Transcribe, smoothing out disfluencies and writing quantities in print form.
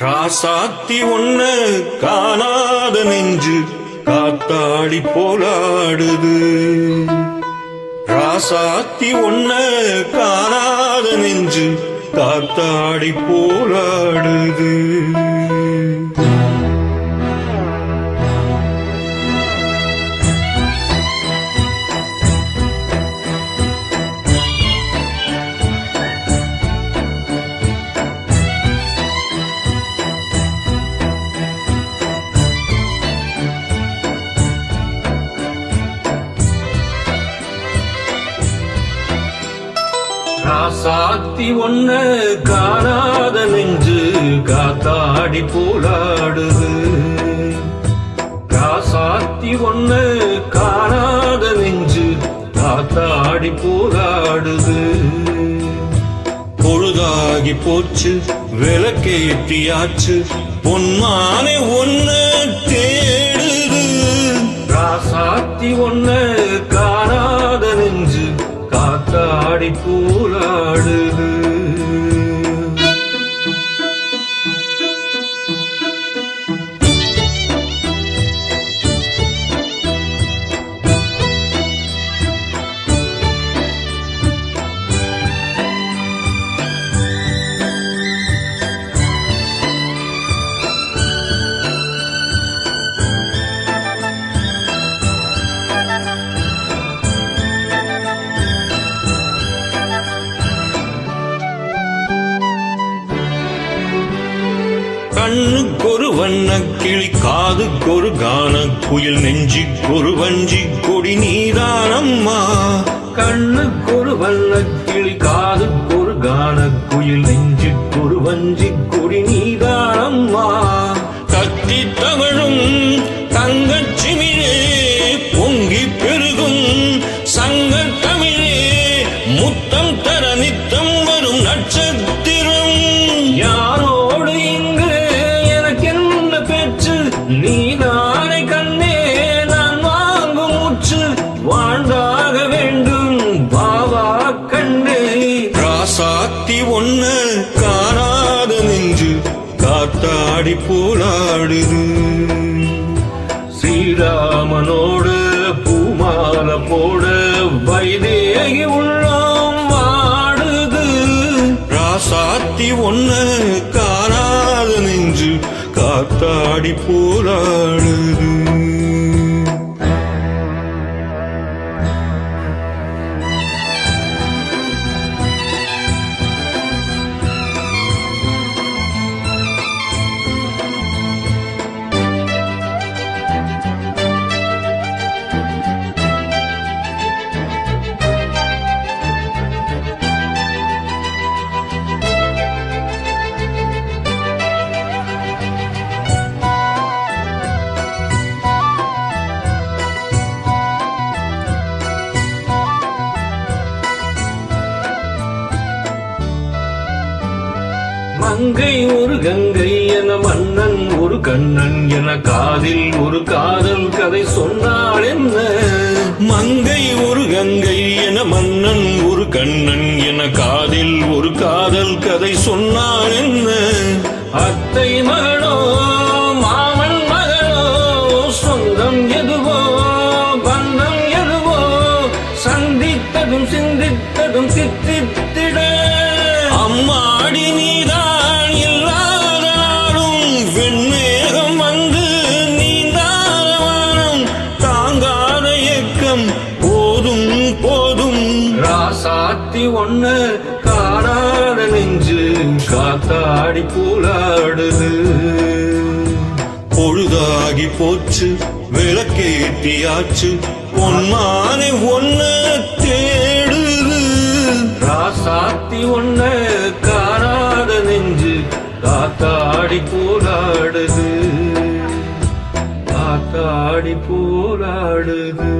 ராசாத்தி ஒன்ன காணாத நெஞ்சு காத்தாடி போலாடுது. ராசாத்தி ஒன்ன காணாத நெஞ்சு காத்தாடி போலாடுது. ராசாத்தி ஒன்ன காணாத நெஞ்சு காத்தாடி போலாடுது. ராசாத்தி ஒன்ன காணாத நெஞ்சு காத்தாடி போலாடுது. பொழுதாகி போச்சு விளக்கேற்றியாச்சு பொன்மானை ஒன்ன தேடுது. ராசாத்தி ஒன்ன காணாத நெஞ்சு காத்தாடி போலாடுது. கண்ணுக்கொரு வண்ண கிளி காதுக்கொரு கான குயில் நெஞ்சிக்கொரு வஞ்சி கொடி நீதானம்மா. கண்ணுக்கொரு வண்ண கிளி காதுக்கொரு கான குயில் நெஞ்சிக்கொரு வஞ்சி கொடி நீதானம்மா. கத்தி தவழும் தங்கச்சிமிழே பொங்கி பெருகும் சங்க தமிழே முத்தம் தர நித்தம் வரும் நட்சத்திரம். யாரோடு இங்கு எனக்கென்ன பேச்சு நீ நாளை கண்ணே நான் வாங்கும் மூச்சு வாழ்ந்தாக வேண்டும் பாவா கண்ணே. ராசாத்தி ஒன்ன காணாத நெஞ்சு காத்தாடி போலாடுது. ஸ்ரீராமனோடு பூமால போட வைதேகி உள்ளோம் வாடுது. ராசாத்தி ஒன்ன காணாத நெஞ்சு காத்தாடி போலாடுது. மங்கை ஒரு கங்கை என மன்னன் ஒரு கண்ணன் என காதில் ஒரு காதல் கதை சொன்னாள் என்ன. மங்கை ஒரு கங்கை என மன்னன் ஒரு கண்ணன் என காதில் ஒரு காதல் கதை சொன்னாள் என்ன. அத்தை மகளோ மாமன் மகளோ சொந்தம் எதுவோ பந்தம் எதுவோ சந்தித்ததும் சிந்தித்ததும் சித்தித்திட அம்மாடி நீதான் இல்லாத நாடும் வெண்மேகம் வந்து நீந்தாத வானம் தாங்காத ஏக்கம் போதும் போதும். ராசாத்தி ஒன்ன காணாத நெஞ்சு காத்தாடி போலாடுது. பொழுதாகி போச்சு விளக்கேற்றியாச்சு பொன்மானை ஒன்ன தேடுது. ராசாத்தி ஒன்ன காணாத நெஞ்சு காத்தாடி போலாடுது. காத்தாடி போலாடுது.